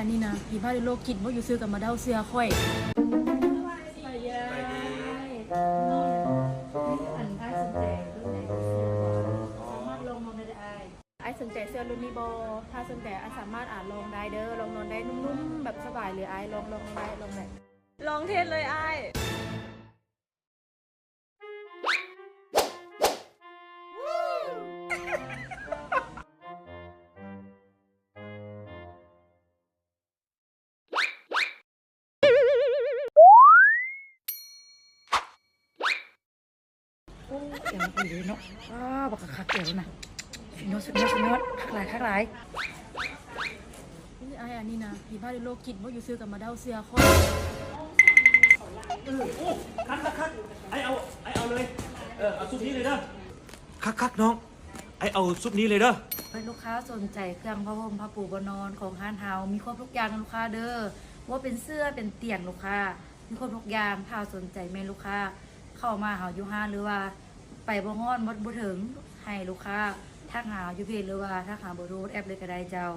อันนี้นะผีบ้าในโลกกินว่าอยู่ซื้อกับมาเด้าเสือค่อยไปยายอันไอ้สนใจรุ่นไหนเสื้อสามารถลองนอนได้ไอ้สนใจเสื้อรุ่นนี้บอถ้าสนใจไอ้สามารถลองได้เด้อลองนอนได้นุ่มๆแบบสบายเลยไอ้ลองได้ลองไหนลองเทสเลยไอ้เดี๋ยวมันดีเนาะบักคักเดี๋ยวนะสุดยอดคักหลายนี่ไอ้อันนี้นะผีบ้าในโลกกินว่าอยู่ซื้อกับมาเด้าเสือค่อยคักไอเอาเลยเอาซุปนี้เลยเด้อคักน้องไอเอาซุปนี้เลยเด้อเป็นลูกค้าสนใจเครื่องผ้าห่มผ้าปูบนนอนของห้านเฮามีครบทุกอย่างลูกค้าเด้อว่าเป็นเสื้อเป็นเตียงลูกค้ามีครบทุกอย่างถ้าสนใจแม่ลูกค้าเข้ามาเฮาอยู่ห้านหรือว่าไปบ่ฮ้อนบ่ถึงให้ลูกค้าทักหาอยู่เพจหรือว่าทักหาเบอร์โทรแอปเลยก็ได้เจ้า